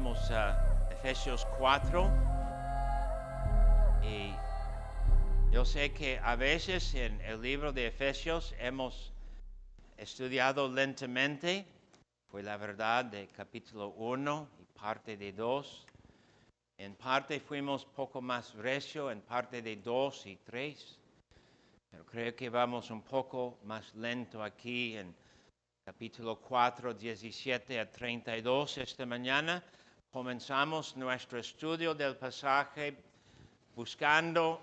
Estamos Efesios 4 y yo sé que a veces en el libro de Efesios hemos estudiado lentamente. Fue la verdad de capítulo 1 y parte de 2. En parte fuimos poco más recio, en parte de 2 y 3. Pero creo que vamos un poco más lento aquí en capítulo 4, 17 a 32 esta mañana. Comenzamos nuestro estudio del pasaje buscando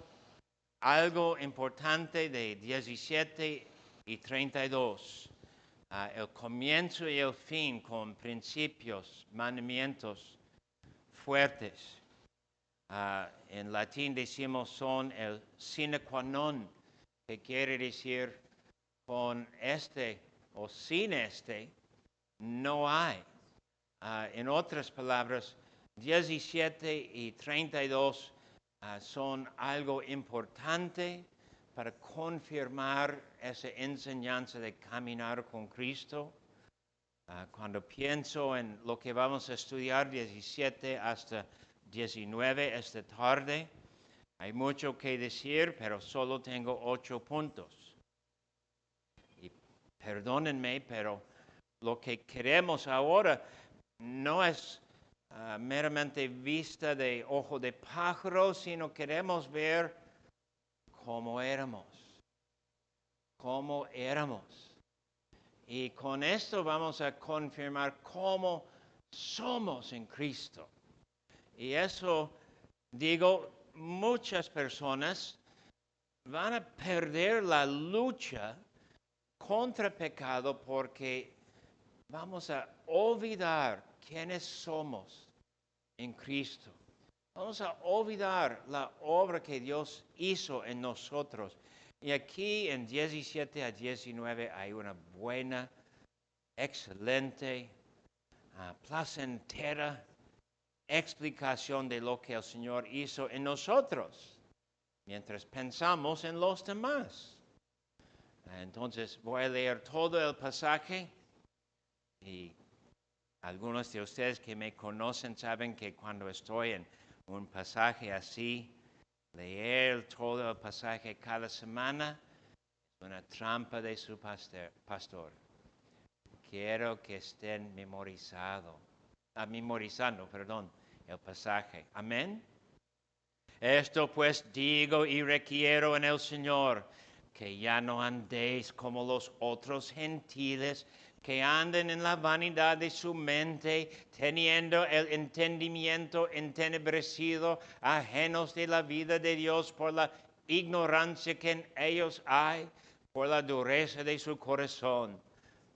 algo importante de 17 y 32. El comienzo y el fin con principios, mandamientos fuertes. En latín decimos son el sine qua non, que quiere decir con este o sin este no hay. En otras palabras, 17 y 32 son algo importante para confirmar esa enseñanza de caminar con Cristo. Cuando pienso en lo que vamos a estudiar 17 hasta 19 esta tarde, hay mucho que decir, pero solo tengo 8 puntos. Y perdónenme, pero lo que queremos ahora no es meramente vista de ojo de pájaro, sino queremos ver cómo éramos. Cómo éramos. Y con esto vamos a confirmar cómo somos en Cristo. Y eso, digo, muchas personas van a perder la lucha contra el pecado porque vamos a olvidar quiénes somos en Cristo. Vamos a olvidar la obra que Dios hizo en nosotros. Y aquí en 17 a 19 hay una buena, excelente, placentera explicación de lo que el Señor hizo en nosotros, mientras pensamos en los demás. Entonces voy a leer todo el pasaje y algunos de ustedes que me conocen saben que cuando estoy en un pasaje así, leer todo el pasaje cada semana es una trampa de su pastor. Quiero que estén memorizando el pasaje. Amén. Esto pues digo y requiero en el Señor, que ya no andéis como los otros gentiles, que anden en la vanidad de su mente, teniendo el entendimiento entenebrecido, ajenos de la vida de Dios por la ignorancia que en ellos hay, por la dureza de su corazón,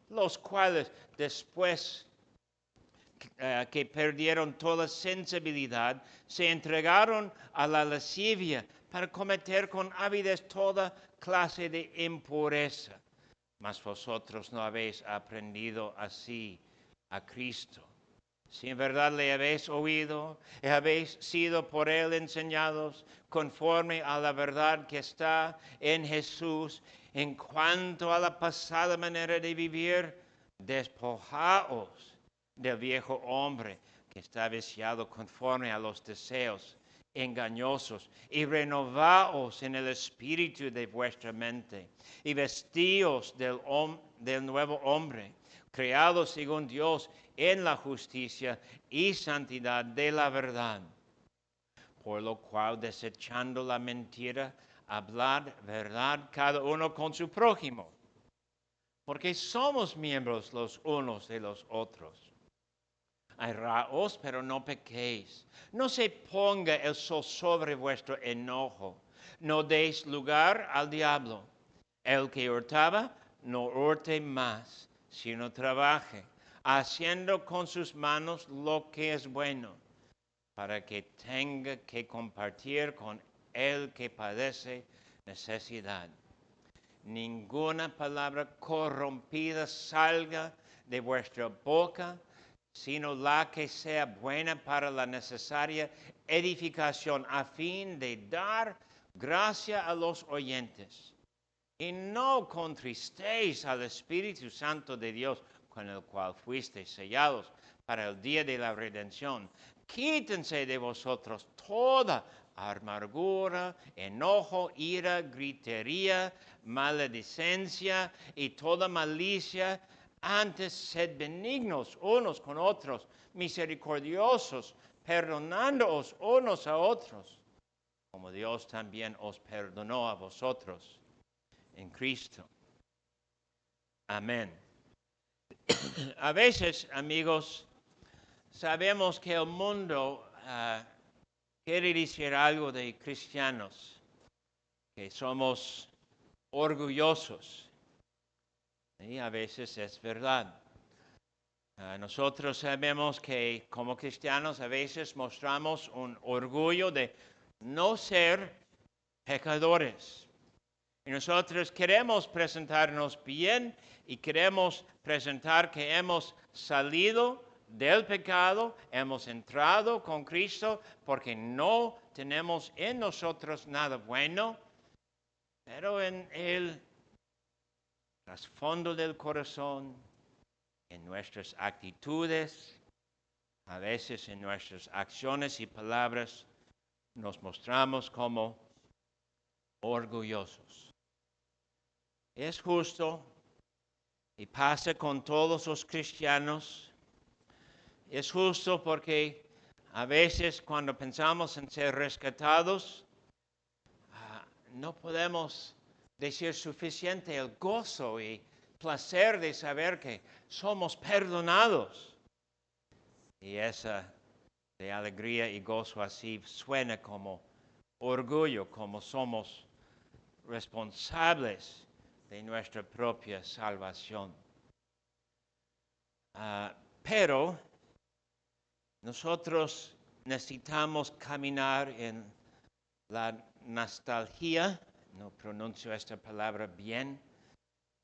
los cuales después que perdieron toda sensibilidad, se entregaron a la lascivia para cometer con avidez toda clase de impureza. Mas vosotros no habéis aprendido así a Cristo. Si en verdad le habéis oído y habéis sido por él enseñados conforme a la verdad que está en Jesús, en cuanto a la pasada manera de vivir, despojaos del viejo hombre que está viciado conforme a los deseos engañosos, y renovaos en el espíritu de vuestra mente, y vestíos del nuevo hombre, creado según Dios en la justicia y santidad de la verdad. Por lo cual, desechando la mentira, hablad verdad cada uno con su prójimo, porque somos miembros los unos de los otros. Airaos, pero no pequéis. No se ponga el sol sobre vuestro enojo. No deis lugar al diablo. El que hurtaba, no hurte más, sino trabaje, haciendo con sus manos lo que es bueno, para que tenga que compartir con el que padece necesidad. Ninguna palabra corrompida salga de vuestra boca, sino la que sea buena para la necesaria edificación, a fin de dar gracia a los oyentes. Y no contristéis al Espíritu Santo de Dios, con el cual fuisteis sellados para el día de la redención. Quítense de vosotros toda amargura, enojo, ira, gritería, maledicencia y toda malicia. Antes sed benignos unos con otros, misericordiosos, perdonándoos unos a otros, como Dios también os perdonó a vosotros en Cristo. Amén. A veces, amigos, sabemos que el mundo quiere decir algo de cristianos, que somos orgullosos. Y a veces es verdad. Nosotros sabemos que como cristianos a veces mostramos un orgullo de no ser pecadores. Y nosotros queremos presentarnos bien y queremos presentar que hemos salido del pecado, hemos entrado con Cristo porque no tenemos en nosotros nada bueno, pero en el trasfondo del corazón, en nuestras actitudes, a veces en nuestras acciones y palabras, nos mostramos como orgullosos. Es justo y pasa con todos los cristianos. Es justo porque a veces cuando pensamos en ser rescatados, no podemos decir suficiente el gozo y placer de saber que somos perdonados. Y esa de alegría y gozo así suena como orgullo, como somos responsables de nuestra propia salvación. Pero nosotros necesitamos caminar en la nostalgia, no pronuncio esta palabra bien,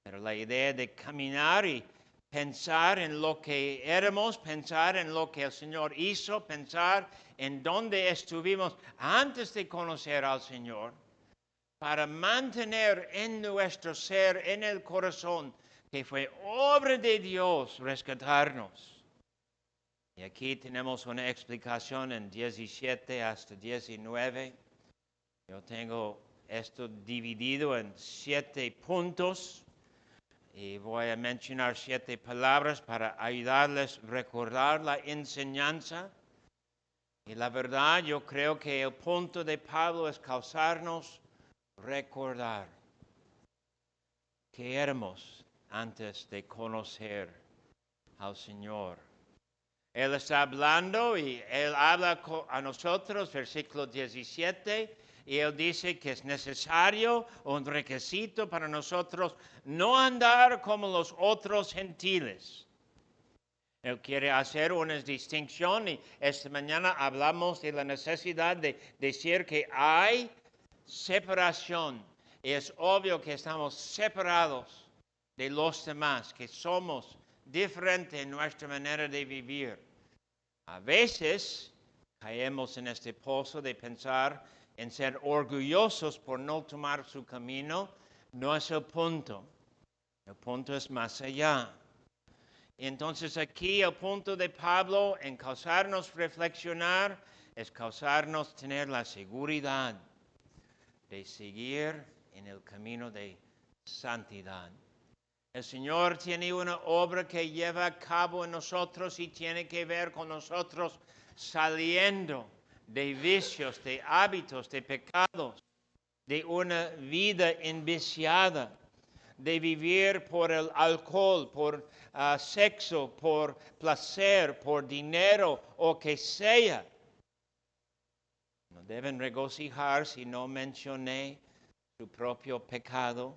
pero la idea de caminar y pensar en lo que éramos, pensar en lo que el Señor hizo, pensar en dónde estuvimos antes de conocer al Señor, para mantener en nuestro ser, en el corazón, que fue obra de Dios rescatarnos. Y aquí tenemos una explicación en 17 hasta 19. Yo tengo esto dividido en 7 puntos y voy a mencionar 7 palabras para ayudarles a recordar la enseñanza. Y la verdad, yo creo que el punto de Pablo es causarnos recordar que éramos antes de conocer al Señor. Él está hablando y Él habla a nosotros, versículo 17, y Él dice que es necesario, un requisito para nosotros, no andar como los otros gentiles. Él quiere hacer una distinción y esta mañana hablamos de la necesidad de decir que hay separación. Y es obvio que estamos separados de los demás, que somos diferentes en nuestra manera de vivir. A veces caemos en este pozo de pensar en ser orgullosos por no tomar su camino. No es el punto. El punto es más allá. Entonces aquí el punto de Pablo en causarnos reflexionar es causarnos tener la seguridad de seguir en el camino de santidad. El Señor tiene una obra que lleva a cabo en nosotros y tiene que ver con nosotros saliendo de vicios, de hábitos, de pecados, de una vida enviciada, de vivir por el alcohol, por sexo, por placer, por dinero o que sea. No deben regocijar si no mencioné su propio pecado.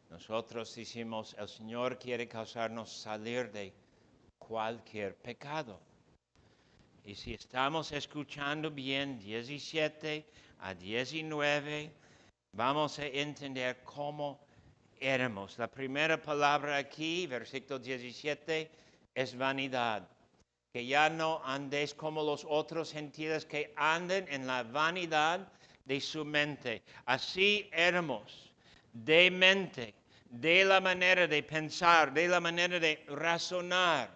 Nosotros decimos, el Señor quiere causarnos salir de cualquier pecado. Y si estamos escuchando bien 17 a 19, vamos a entender cómo éramos. La primera palabra aquí, versículo 17, es vanidad. Que ya no andéis como los otros gentiles que anden en la vanidad de su mente. Así éramos, de mente, de la manera de pensar, de la manera de razonar.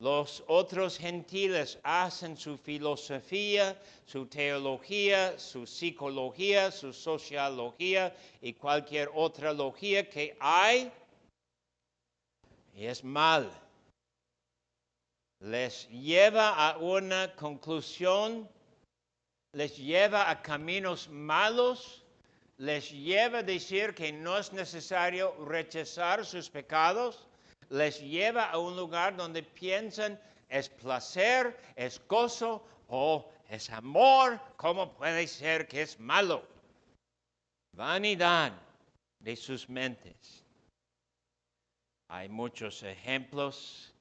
Los otros gentiles hacen su filosofía, su teología, su psicología, su sociología y cualquier otra logía que hay. Y es mal. Les lleva a una conclusión, les lleva a caminos malos, les lleva a decir que no es necesario rechazar sus pecados, les lleva a un lugar donde piensan es placer, es gozo o es amor. ¿Cómo puede ser que es malo? Vanidad de sus mentes. Hay muchos ejemplos.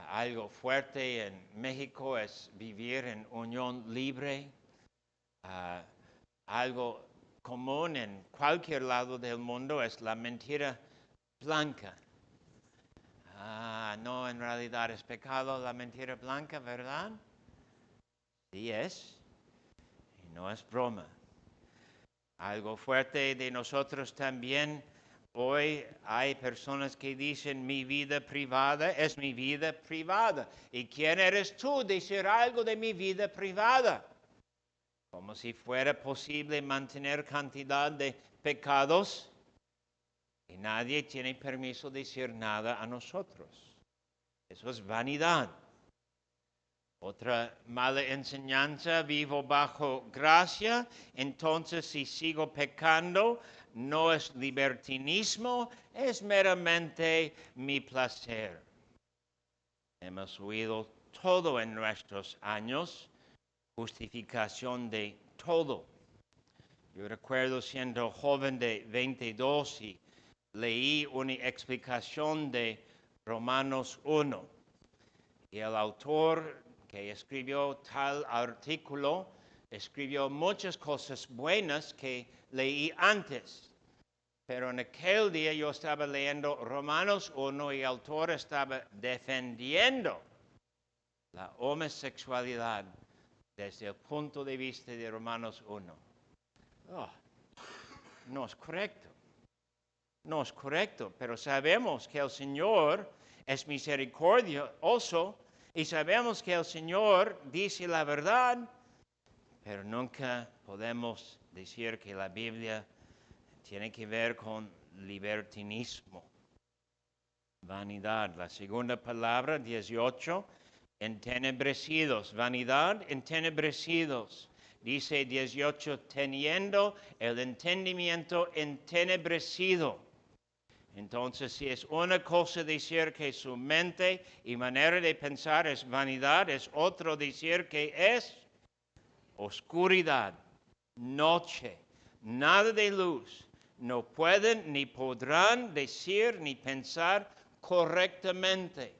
Algo fuerte en México es vivir en unión libre. Algo común en cualquier lado del mundo es la mentira blanca. No, en realidad es pecado la mentira blanca, ¿verdad? Sí es, y no es broma. Algo fuerte de nosotros también. Hoy hay personas que dicen mi vida privada es mi vida privada. ¿Y quién eres tú decir algo de mi vida privada? Como si fuera posible mantener cantidad de pecados y nadie tiene permiso de decir nada a nosotros. Eso es vanidad. Otra mala enseñanza, vivo bajo gracia, entonces si sigo pecando, no es libertinismo, es meramente mi placer. Hemos oído todo en nuestros años, justificación de todo. Yo recuerdo siendo joven de 22 y leí una explicación de Romanos 1. Y el autor que escribió tal artículo escribió muchas cosas buenas que leí antes. Pero en aquel día yo estaba leyendo Romanos 1 y el autor estaba defendiendo la homosexualidad desde el punto de vista de Romanos 1. No es correcto. No es correcto, pero sabemos que el Señor es misericordioso y sabemos que el Señor dice la verdad, pero nunca podemos decir que la Biblia tiene que ver con libertinismo, vanidad. La segunda palabra, 18, entenebrecidos, vanidad, entenebrecidos. Dice 18, teniendo el entendimiento entenebrecido. Entonces, si es una cosa decir que su mente y manera de pensar es vanidad, es otro decir que es oscuridad, noche, nada de luz. No pueden ni podrán decir ni pensar correctamente.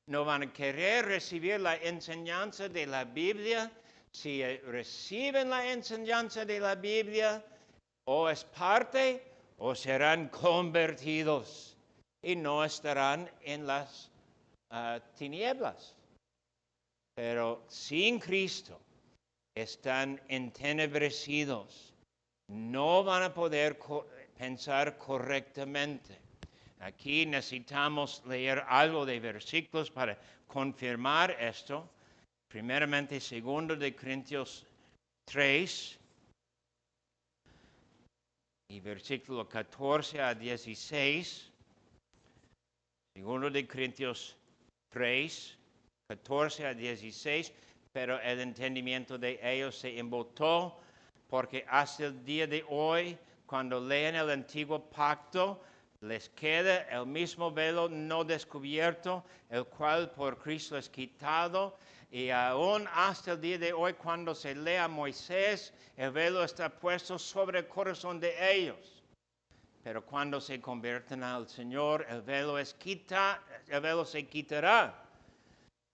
No van a querer recibir la enseñanza de la Biblia. Si reciben la enseñanza de la Biblia, o es parte o serán convertidos y no estarán en las tinieblas. Pero sin Cristo están entenebrecidos. No van a poder pensar correctamente. Aquí necesitamos leer algo de versículos para confirmar esto. Primeramente, 2 de Corintios 3. Y versículo 14 a 16, 2 de Corintios 3, 14 a 16, pero el entendimiento de ellos se embotó, porque hasta el día de hoy, cuando leen el antiguo pacto, les queda el mismo velo no descubierto, el cual por Cristo es quitado. Y aún hasta el día de hoy, cuando se lee a Moisés, el velo está puesto sobre el corazón de ellos. Pero cuando se convierten al Señor, el velo se quitará.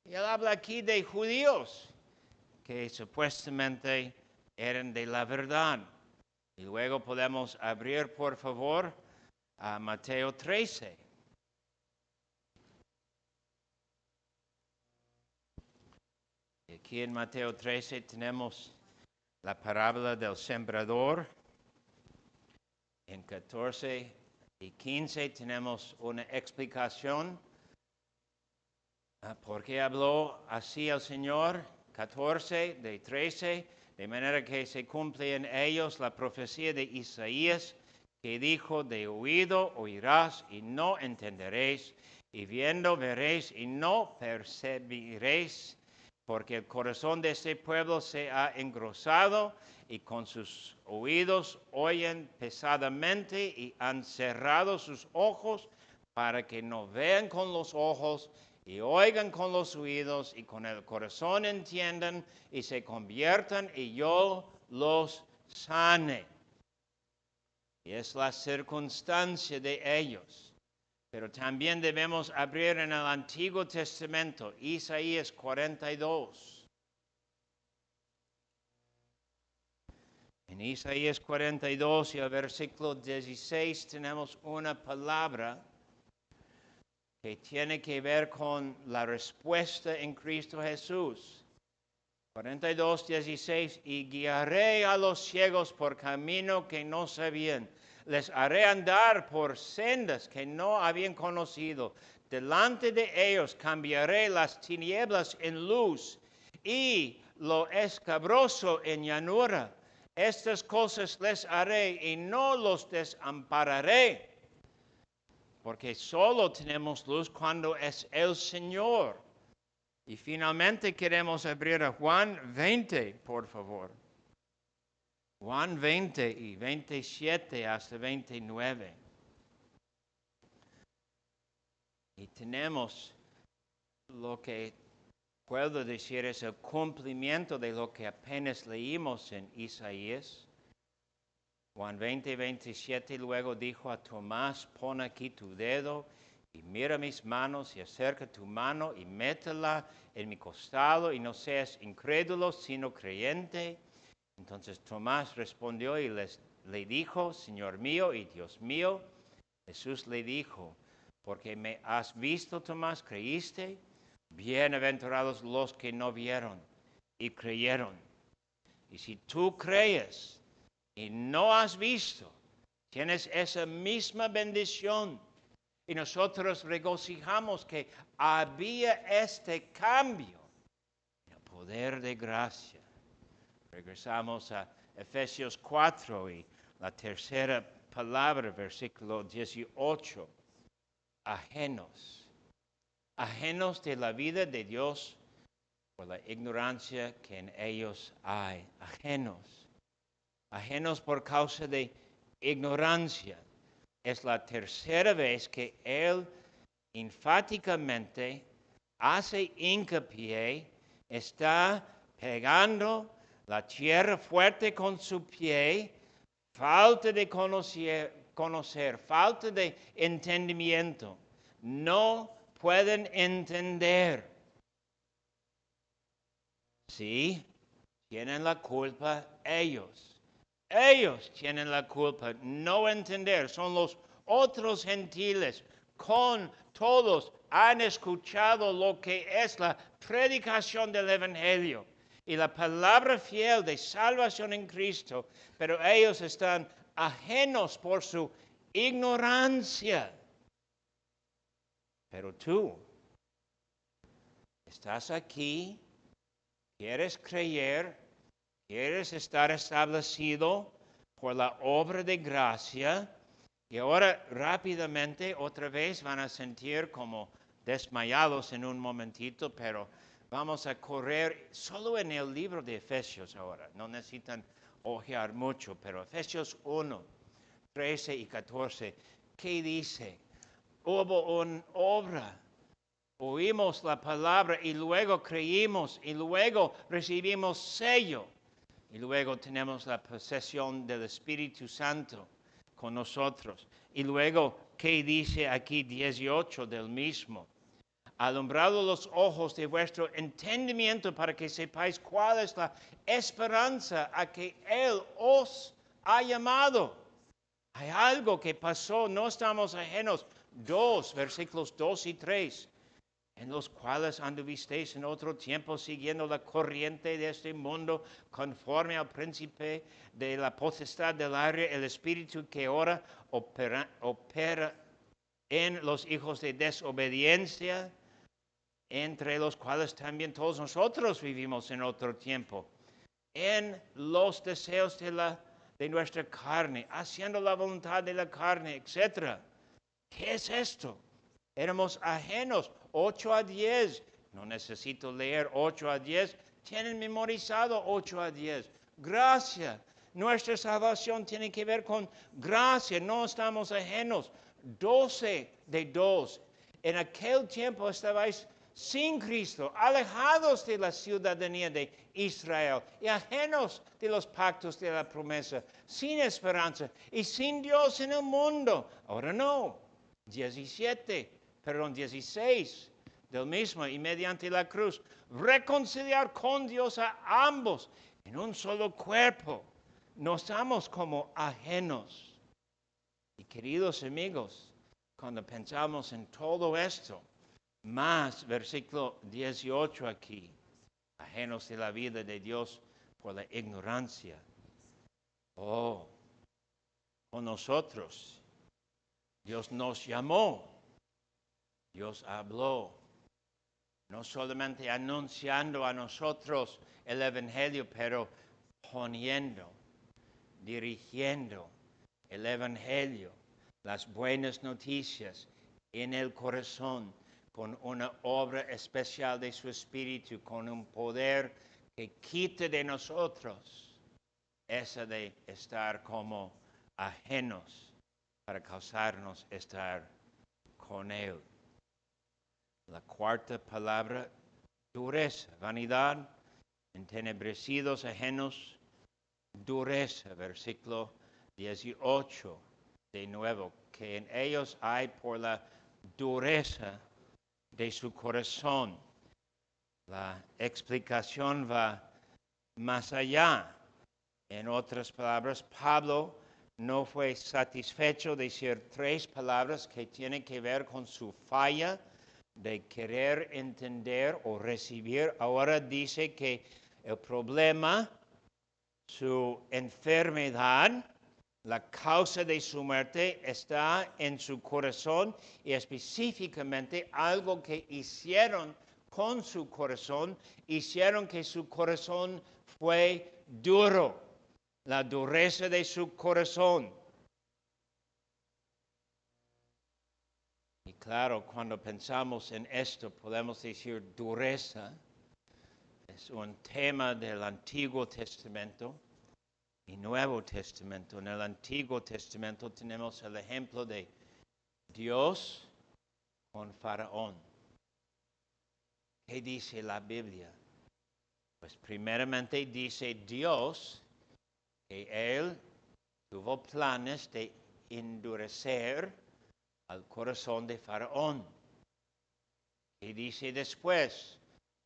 Y él habla aquí de judíos que supuestamente eran de la verdad. Y luego podemos abrir, por favor, a Mateo 13. Aquí en Mateo 13 tenemos la parábola del sembrador. En 14 y 15 tenemos una explicación Porque habló así el Señor, 14 de 13, de manera que se cumple en ellos la profecía de Isaías, que dijo: de oído oirás y no entenderéis, y viendo veréis y no percibiréis, porque el corazón de este pueblo se ha engrosado, y con sus oídos oyen pesadamente, y han cerrado sus ojos, para que no vean con los ojos, y oigan con los oídos, y con el corazón entiendan, y se conviertan, y yo los sane. Y es la circunstancia de ellos. Pero también debemos abrir en el Antiguo Testamento, Isaías 42. En Isaías 42 y el versículo 16 tenemos una palabra que tiene que ver con la respuesta en Cristo Jesús. 42, 16, y guiaré a los ciegos por camino que no sabían, les haré andar por sendas que no habían conocido. Delante de ellos cambiaré las tinieblas en luz y lo escabroso en llanura. Estas cosas les haré y no los desampararé, porque solo tenemos luz cuando es el Señor. Y finalmente queremos abrir a Juan 20, por favor. Juan 20 y 27 hasta 29. Y tenemos lo que puedo decir es el cumplimiento de lo que apenas leímos en Isaías. Juan 20, 27, luego dijo a Tomás: pon aquí tu dedo y mira mis manos, y acerca tu mano y métela en mi costado, y no seas incrédulo sino creyente. Entonces Tomás respondió y le dijo: Señor mío y Dios mío. Jesús le dijo: porque me has visto, Tomás, creíste. Bienaventurados los que no vieron y creyeron. Y si tú crees y no has visto, tienes esa misma bendición. Y nosotros regocijamos que había este cambio en el poder de gracia. Regresamos a Efesios 4 y la tercera palabra, versículo 18. Ajenos. Ajenos de la vida de Dios por la ignorancia que en ellos hay. Ajenos. Ajenos por causa de ignorancia. Es la tercera vez que Él enfáticamente hace hincapié, está pegando la tierra fuerte con su pie, falta de conocer, falta de entendimiento. No pueden entender. Sí, tienen la culpa ellos. Ellos tienen la culpa, no entender. Son los otros gentiles. Con todos han escuchado lo que es la predicación del Evangelio y la palabra fiel de salvación en Cristo, pero ellos están ajenos por su ignorancia. Pero tú estás aquí, quieres creer, quieres estar establecido por la obra de gracia, y ahora rápidamente otra vez van a sentir como desmayados en un momentito, pero vamos a correr solo en el libro de Efesios ahora. No necesitan ojear mucho, pero Efesios 1, 13 y 14, ¿qué dice? Hubo una obra. Oímos la palabra y luego creímos y luego recibimos sello. Y luego tenemos la posesión del Espíritu Santo con nosotros. Y luego, ¿qué dice aquí 18 del mismo? Alumbrado los ojos de vuestro entendimiento para que sepáis cuál es la esperanza a que Él os ha llamado. Hay algo que pasó, no estamos ajenos. Versículos 2 y 3. En los cuales anduvisteis en otro tiempo siguiendo la corriente de este mundo, conforme al príncipe de la potestad del aire, el espíritu que ahora opera en los hijos de desobediencia, entre los cuales también todos nosotros vivimos en otro tiempo, en los deseos de nuestra carne, haciendo la voluntad de la carne, etc. ¿Qué es esto? Éramos ajenos, 8 a 10. No necesito leer 8 a 10. Tienen memorizado 8 a 10. Gracia. Nuestra salvación tiene que ver con gracia. No estamos ajenos. 12 de 2. En aquel tiempo estabais sin Cristo, alejados de la ciudadanía de Israel y ajenos de los pactos de la promesa, sin esperanza y sin Dios en el mundo. Ahora no. 16 del mismo, y mediante la cruz, reconciliar con Dios a ambos en un solo cuerpo. No estamos como ajenos. Y queridos amigos, cuando pensamos en todo esto, más versículo 18 aquí, ajenos de la vida de Dios por la ignorancia. Oh, con nosotros, Dios nos llamó. Dios habló, no solamente anunciando a nosotros el Evangelio, pero poniendo, dirigiendo el Evangelio, las buenas noticias en el corazón, con una obra especial de su Espíritu, con un poder que quite de nosotros esa de estar como ajenos para causarnos estar con Él. La cuarta palabra, dureza, vanidad, entenebrecidos, ajenos, dureza, versículo 18, de nuevo, que en ellos hay por la dureza de su corazón. La explicación va más allá. En otras palabras, Pablo no fue satisfecho de decir 3 palabras que tienen que ver con su falla de querer entender o recibir. Ahora dice que el problema, su enfermedad, la causa de su muerte está en su corazón y específicamente algo que hicieron con su corazón, hicieron que su corazón fue duro, la dureza de su corazón. Y claro, cuando pensamos en esto, podemos decir dureza. Es un tema del Antiguo Testamento y Nuevo Testamento. En el Antiguo Testamento tenemos el ejemplo de Dios con Faraón. ¿Qué dice la Biblia? Pues primeramente dice Dios que Él tuvo planes de endurecer al corazón de Faraón. Y dice después,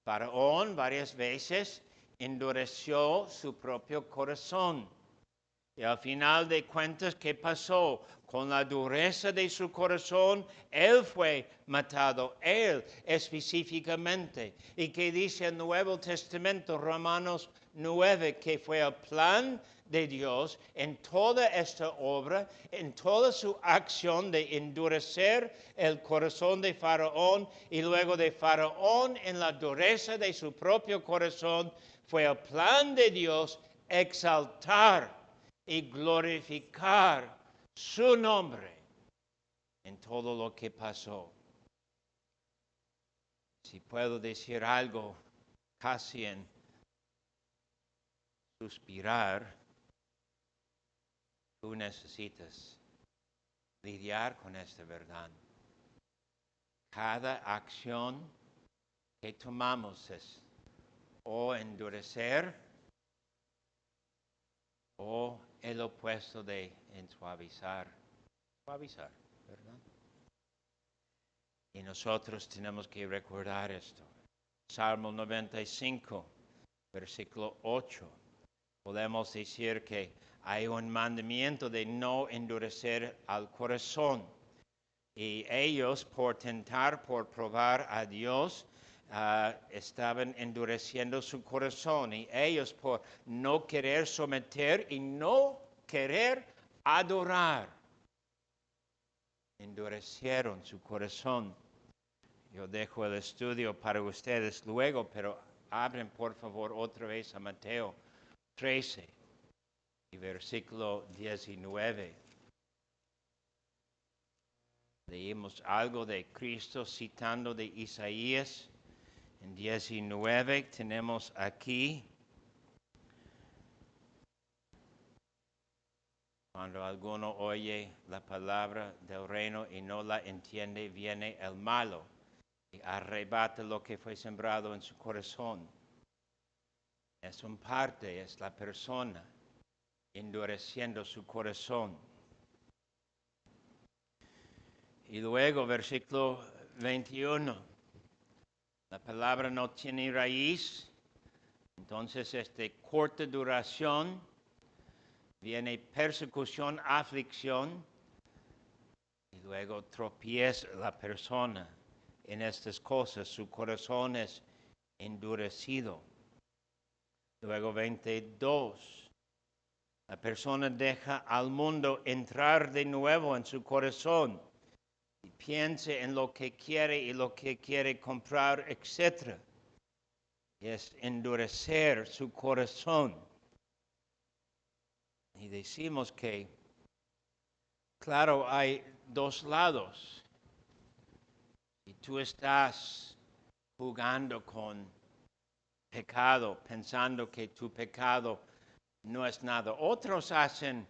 Faraón varias veces endureció su propio corazón. Y al final de cuentas, ¿qué pasó? Con la dureza de su corazón, él fue matado, él específicamente. ¿Y qué dice el Nuevo Testamento, Romanos 9, que fue el plan de Dios en toda esta obra, en toda su acción de endurecer el corazón de Faraón y luego de Faraón en la dureza de su propio corazón, fue el plan de Dios exaltar y glorificar su nombre en todo lo que pasó. Si puedo decir algo casi en suspirar, tú necesitas lidiar con esta verdad. Cada acción que tomamos es o endurecer o el opuesto de suavizar. Suavizar, ¿verdad? Y nosotros tenemos que recordar esto. Salmo 95, versículo 8. Podemos decir que hay un mandamiento de no endurecer al corazón. Y ellos, por tentar, por probar a Dios, estaban endureciendo su corazón. Y ellos, por no querer someter y no querer adorar, endurecieron su corazón. Yo dejo el estudio para ustedes luego, pero abren por favor otra vez a Mateo 13 y versículo 19. Leímos algo de Cristo citando de Isaías. En 19 tenemos aquí, cuando alguno oye la palabra del reino y no la entiende, viene el malo y arrebata lo que fue sembrado en su corazón. Es un parte, es la persona endureciendo su corazón. Y luego, versículo 21, la palabra no tiene raíz, entonces es de corta duración, viene persecución, aflicción, y luego tropieza la persona en estas cosas, su corazón es endurecido. Luego 22, la persona deja al mundo entrar de nuevo en su corazón y piensa en lo que quiere y lo que quiere comprar, etc. Y es endurecer su corazón. Y decimos que, claro, hay dos lados. Y tú estás jugando con pecado, pensando que tu pecado no es nada. Otros hacen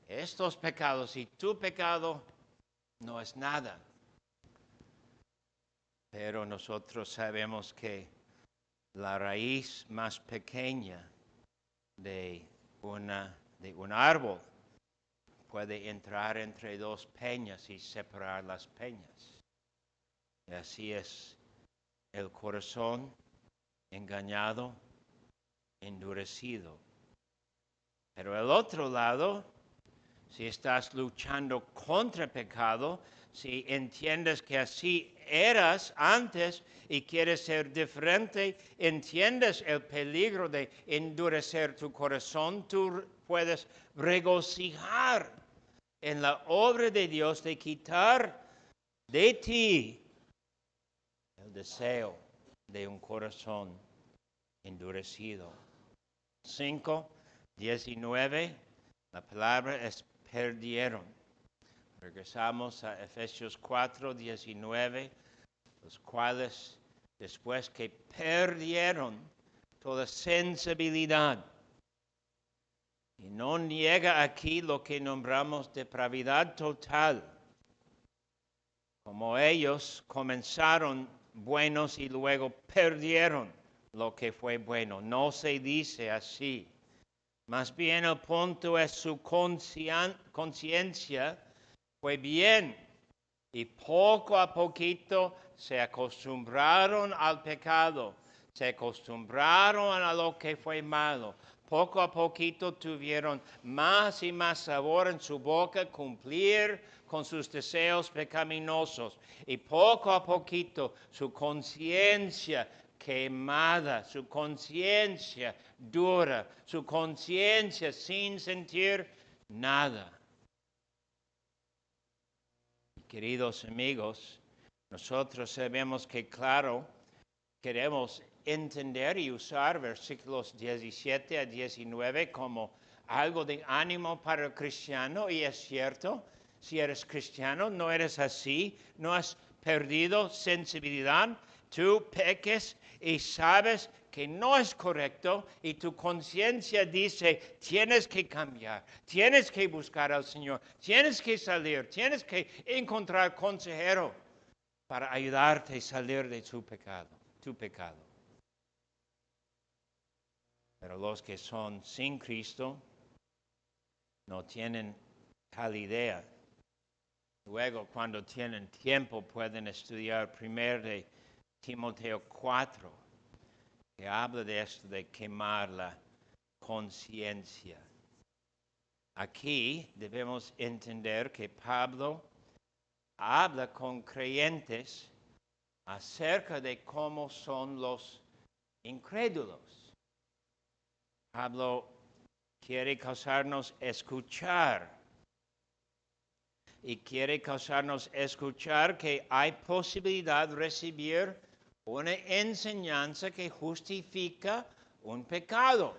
estos pecados y tu pecado no es nada. Pero nosotros sabemos que la raíz más pequeña de un árbol puede entrar entre dos peñas y separar las peñas. Y así es el corazón engañado, endurecido. Pero el otro lado, si estás luchando contra el pecado, si entiendes que así eras antes y quieres ser diferente, entiendes el peligro de endurecer tu corazón, tú puedes regocijar en la obra de Dios de quitar de ti el deseo de un corazón endurecido. 5:19, la palabra es perdieron. Regresamos a Efesios 4:19, los cuales después que perdieron toda sensibilidad. Y no niega aquí lo que nombramos depravidad total. Como ellos comenzaron buenos y luego perdieron lo que fue bueno. No se dice así. Más bien el punto es su conciencia fue bien y poco a poquito se acostumbraron al pecado, se acostumbraron a lo que fue malo. Poco a poquito tuvieron más y más sabor en su boca, cumplir con sus deseos pecaminosos. Y poco a poquito su conciencia quemada, su conciencia dura, su conciencia sin sentir nada. Queridos amigos, nosotros sabemos que, claro, queremos entender y usar versículos 17 a 19 como algo de ánimo para el cristiano, y es cierto, si eres cristiano, no eres así, no has perdido sensibilidad, tú peques y sabes que no es correcto y tu conciencia dice, tienes que cambiar, tienes que buscar al Señor, tienes que salir, tienes que encontrar consejero para ayudarte a salir de tu pecado. Pero los que son sin Cristo no tienen tal idea. Luego, cuando tienen tiempo, pueden estudiar 1 de Timoteo 4, que habla de esto de quemar la conciencia. Aquí debemos entender que Pablo habla con creyentes acerca de cómo son los incrédulos. Pablo quiere causarnos escuchar y quiere causarnos escuchar que hay posibilidad de recibir una enseñanza que justifica un pecado.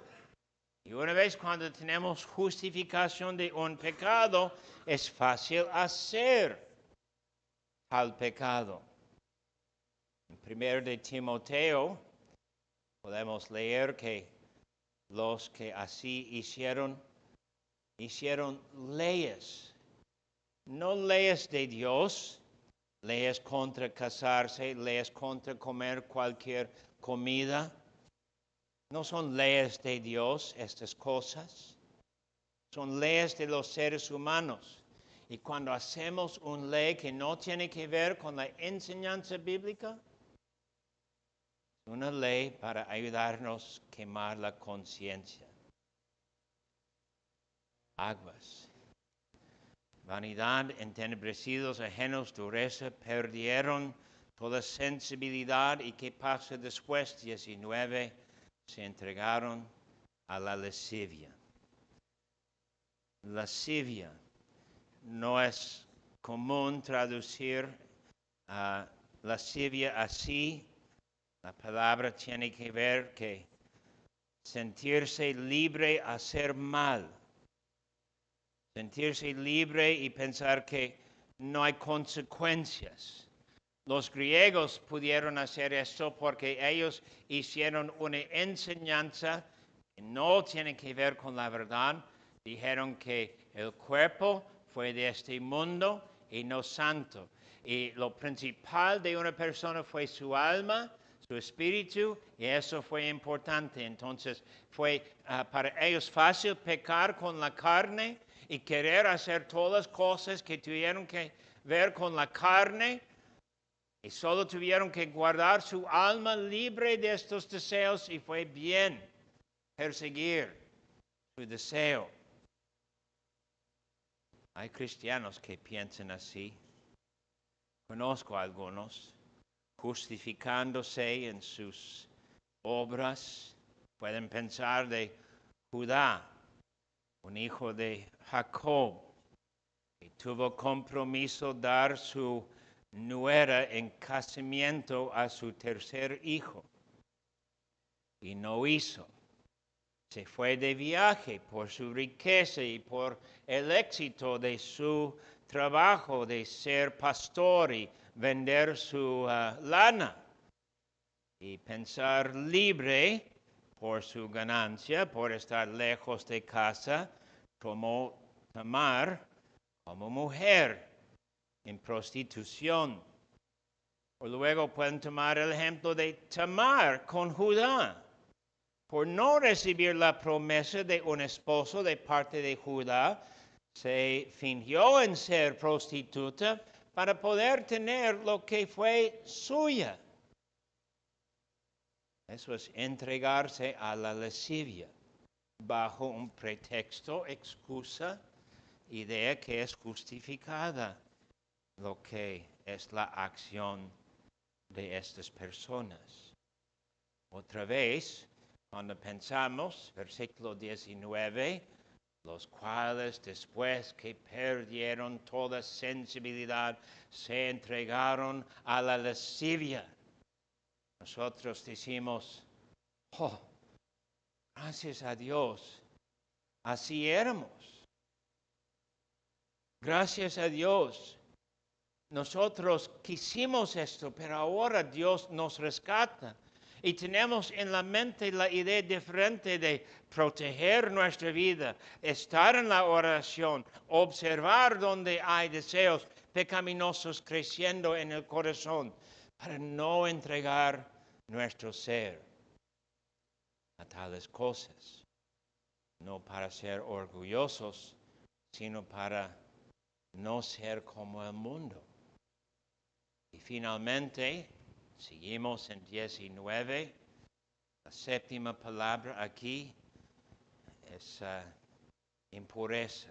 Y una vez cuando tenemos justificación de un pecado, es fácil hacer al pecado. En 1 de Timoteo podemos leer que los que así hicieron leyes, no leyes de Dios, leyes contra casarse, leyes contra comer cualquier comida. No son leyes de Dios estas cosas, son leyes de los seres humanos. Y cuando hacemos una ley que no tiene que ver con la enseñanza bíblica, es una ley para ayudarnos a quemar la conciencia. Aguas. Vanidad, entenebrecidos, ajenos, dureza, perdieron toda sensibilidad. ¿Y qué pasa después? 19, se entregaron a la lascivia. Lascivia. No es común traducir lascivia así. La palabra tiene que ver que sentirse libre a hacer mal. Sentirse libre y pensar que no hay consecuencias. Los griegos pudieron hacer esto porque ellos hicieron una enseñanza que no tiene que ver con la verdad. Dijeron que el cuerpo fue de este mundo y no santo. Y lo principal de una persona fue su alma, su espíritu, y eso fue importante. Entonces fue para ellos fácil pecar con la carne y querer hacer todas las cosas que tuvieron que ver con la carne. Y solo tuvieron que guardar su alma libre de estos deseos y fue bien perseguir su deseo. Hay cristianos que piensan así. Conozco a algunos justificándose en sus obras. Pueden pensar de Judá, un hijo de Jacob, que tuvo compromiso dar su nuera en casamiento a su tercer hijo. Y no hizo. Se fue de viaje por su riqueza y por el éxito de su trabajo de ser pastor y vender su lana. Y pensar libre por su ganancia, por estar lejos de casa, como Tamar, como mujer en prostitución. O luego pueden tomar el ejemplo de Tamar con Judá. Por no recibir la promesa de un esposo de parte de Judá, se fingió en ser prostituta para poder tener lo que fue suya. Eso es entregarse a la lascivia bajo un pretexto, excusa, idea que es justificada lo que es la acción de estas personas. Otra vez, cuando pensamos, versículo 19, los cuales después que perdieron toda sensibilidad, se entregaron a la lascivia. Nosotros decimos, oh, gracias a Dios, así éramos. Gracias a Dios, nosotros quisimos esto, pero ahora Dios nos rescata. Y tenemos en la mente la idea diferente de proteger nuestra vida, estar en la oración, observar donde hay deseos pecaminosos creciendo en el corazón, para no entregar nuestro ser a tales cosas. No para ser orgullosos, sino para no ser como el mundo. Y finalmente, seguimos en 19. La séptima palabra aquí es impureza.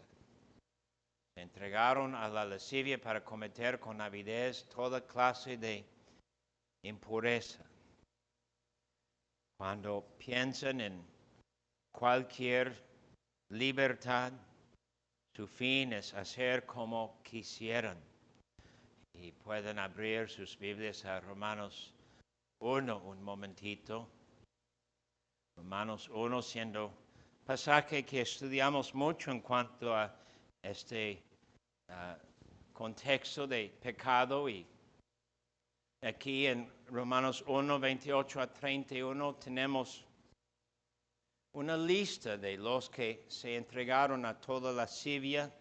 Se entregaron a la lascivia para cometer con avidez toda clase de impureza. Cuando piensan en cualquier libertad, Su fin es hacer como quisieran. Y pueden abrir sus Biblias a Romanos 1 un momentito. Romanos 1 siendo pasaje que estudiamos mucho en cuanto a este contexto de pecado. Y aquí en Romanos 1, 28 a 31 tenemos una lista de los que se entregaron a toda lascivia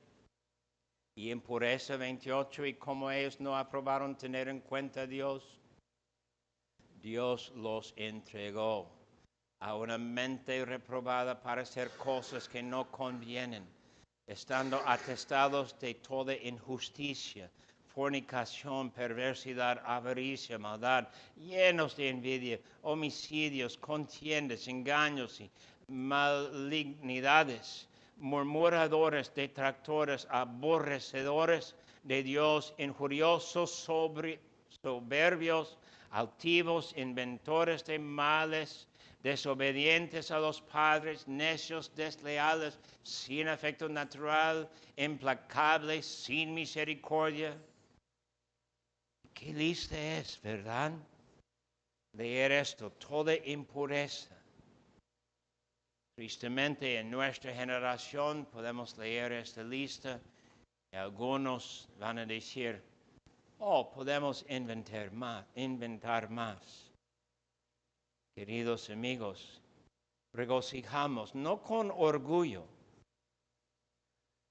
y impureza, 28, y como ellos no aprobaron tener en cuenta a Dios, Dios los entregó a una mente reprobada para hacer cosas que no convienen, estando atestados de toda injusticia, fornicación, perversidad, avaricia, maldad, llenos de envidia, homicidios, contiendas, engaños y malignidades, murmuradores, detractores, aborrecedores de Dios, injuriosos, soberbios, altivos, inventores de males, desobedientes a los padres, necios, desleales, sin afecto natural, implacables, sin misericordia. Qué lista es, ¿verdad? Leer esto, toda impureza. Tristemente, en nuestra generación podemos leer esta lista y algunos van a decir, podemos inventar más. Queridos amigos, regocijamos, no con orgullo,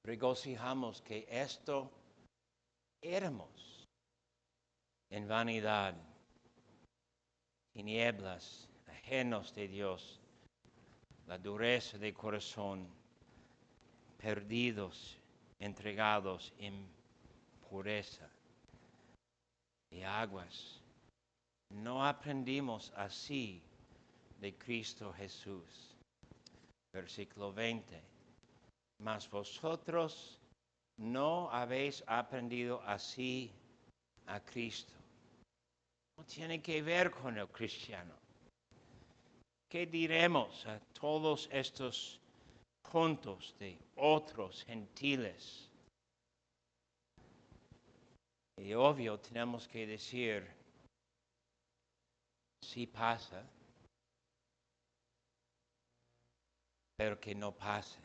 regocijamos que esto éramos en vanidad, tinieblas, ajenos de Dios, la dureza de corazón, perdidos, entregados en pureza y aguas. No aprendimos así de Cristo Jesús. Versículo 20. Mas vosotros no habéis aprendido así a Cristo. No tiene que ver con el cristiano. ¿Qué diremos a todos estos puntos de otros gentiles? Y obvio tenemos que decir, sí pasa, pero que no pase.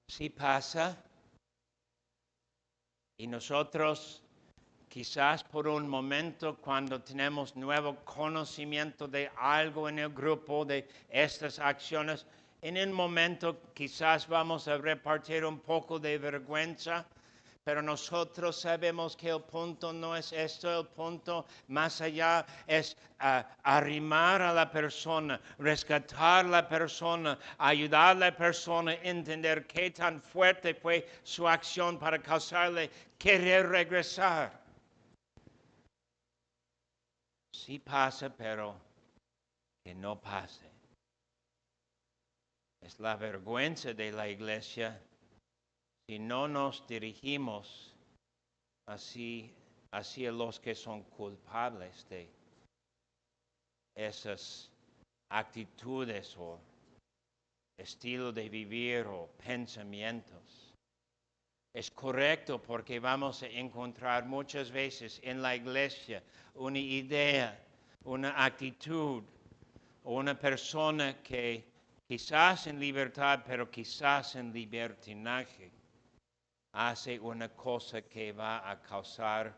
Sí pasa, y nosotros quizás por un momento cuando tenemos nuevo conocimiento de algo en el grupo, de estas acciones, en un momento quizás vamos a repartir un poco de vergüenza, pero nosotros sabemos que el punto no es esto, el punto más allá es arrimar a la persona, rescatar a la persona, ayudar a la persona a entender qué tan fuerte fue su acción para causarle querer regresar. Sí pasa, pero que no pase. Es la vergüenza de la iglesia si no nos dirigimos hacia los que son culpables de esas actitudes o estilo de vivir o pensamientos. Es correcto porque vamos a encontrar muchas veces en la iglesia una idea, una actitud o una persona que quizás en libertad, pero quizás en libertinaje, hace una cosa que va a causar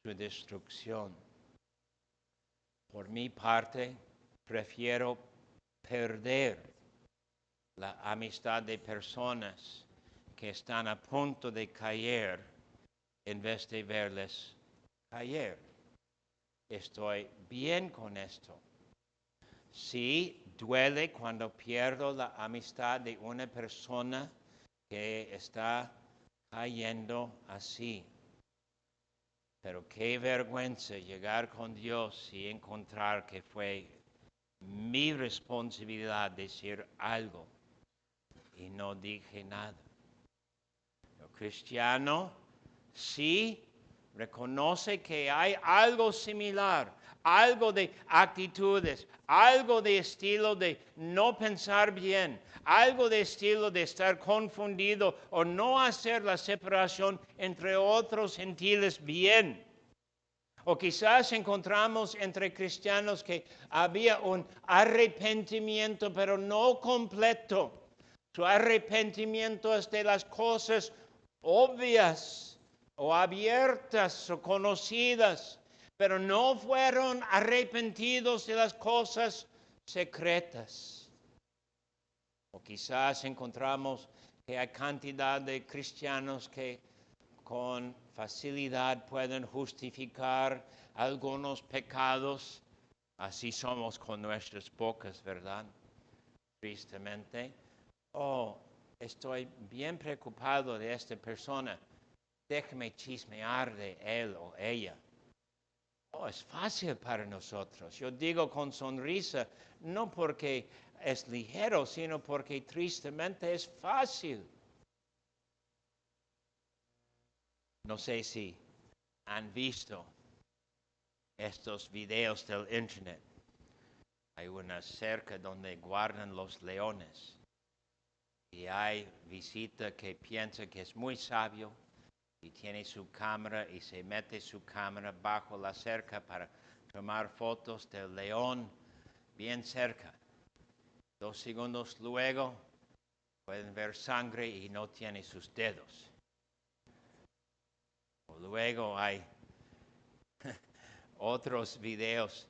su destrucción. Por mi parte, prefiero perder la amistad de personas que están a punto de caer en vez de verles caer. Estoy bien con esto. Sí, duele cuando pierdo la amistad de una persona que está cayendo así. Pero qué vergüenza llegar con Dios y encontrar que fue mi responsabilidad decir algo y no dije nada. El cristiano sí reconoce que hay algo similar, algo de actitudes, algo de estilo de no pensar bien, algo de estilo de estar confundido o no hacer la separación entre otros gentiles bien. O quizás encontramos entre cristianos que había un arrepentimiento, pero no completo. Su arrepentimiento es de las cosas obvias o abiertas o conocidas, pero no fueron arrepentidos de las cosas secretas. O quizás encontramos que hay cantidad de cristianos que con facilidad pueden justificar algunos pecados. Así somos con nuestras bocas, ¿verdad? Tristemente. Oh, estoy bien preocupado de esta persona. Déjame chismear de él o ella. Oh, es fácil para nosotros. Yo digo con sonrisa, no porque es ligero, sino porque tristemente es fácil. No sé si han visto estos videos del internet. Hay una cerca donde guardan los leones. Y hay visita que piensa que es muy sabio y tiene su cámara y se mete su cámara bajo la cerca para tomar fotos del león bien cerca. 2 segundos luego pueden ver sangre y no tiene sus dedos. Luego hay otros videos.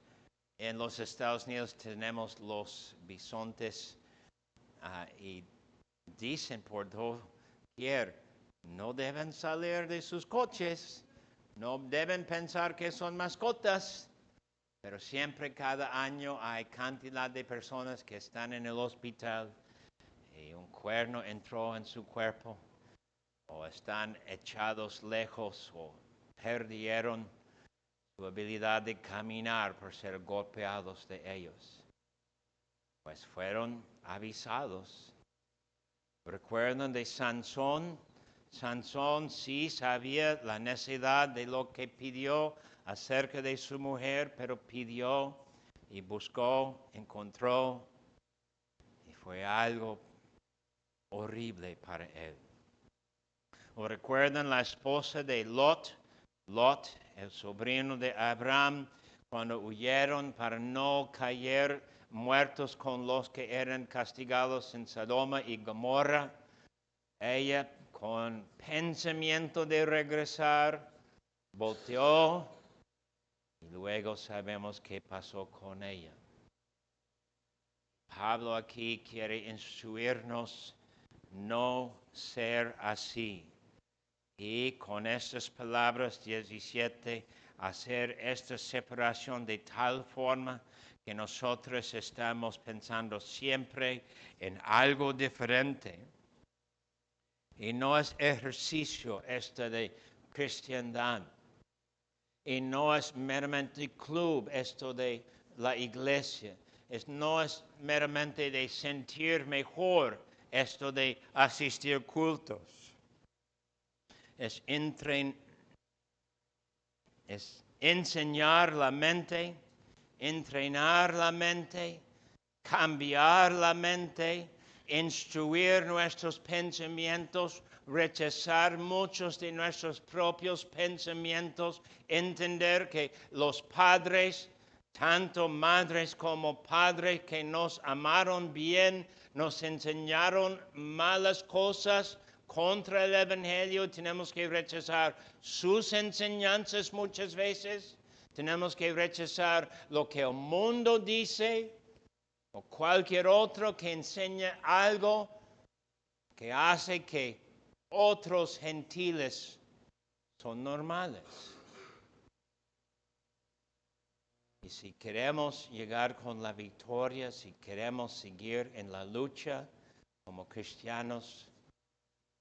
En los Estados Unidos tenemos los bisontes y dicen por doquier, no deben salir de sus coches, no deben pensar que son mascotas, pero siempre cada año hay cantidad de personas que están en el hospital y un cuerno entró en su cuerpo o están echados lejos o perdieron su habilidad de caminar por ser golpeados de ellos. Pues fueron avisados. ¿Recuerdan de Sansón? Sansón sí sabía la necesidad de lo que pidió acerca de su mujer, pero pidió y buscó, encontró, y fue algo horrible para él. ¿O recuerdan la esposa de Lot? Lot, el sobrino de Abraham, cuando huyeron para no caer muertos con los que eran castigados en Sodoma y Gomorra. Ella, con pensamiento de regresar, volteó y luego sabemos qué pasó con ella. Pablo aquí quiere instruirnos no ser así. Y con estas palabras 17, hacer esta separación de tal forma que nosotros estamos pensando siempre en algo diferente. Y no es ejercicio esto de cristiandad. Y no es meramente club esto de la iglesia. No es meramente de sentir mejor esto de asistir cultos. Es enseñar la mente, entrenar la mente, cambiar la mente, instruir nuestros pensamientos, rechazar muchos de nuestros propios pensamientos, entender que los padres, tanto madres como padres que nos amaron bien, nos enseñaron malas cosas contra el Evangelio, tenemos que rechazar sus enseñanzas muchas veces, tenemos que rechazar lo que el mundo dice, o cualquier otro que enseñe algo que hace que otros gentiles son normales. Y si queremos llegar con la victoria, si queremos seguir en la lucha como cristianos,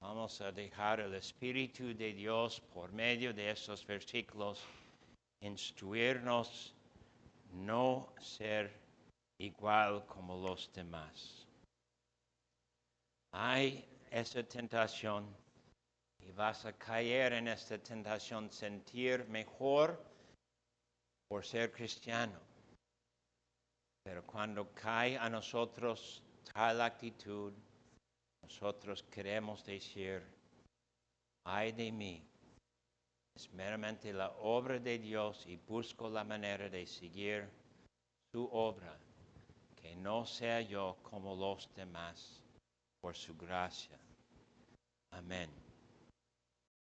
vamos a dejar el Espíritu de Dios por medio de estos versículos instruirnos no ser igual como los demás. Hay esa tentación y vas a caer en esta tentación, sentir mejor por ser cristiano. Pero cuando cae a nosotros tal actitud, nosotros queremos decir, ay de mí, es meramente la obra de Dios y busco la manera de seguir su obra, que no sea yo como los demás, por su gracia. Amén.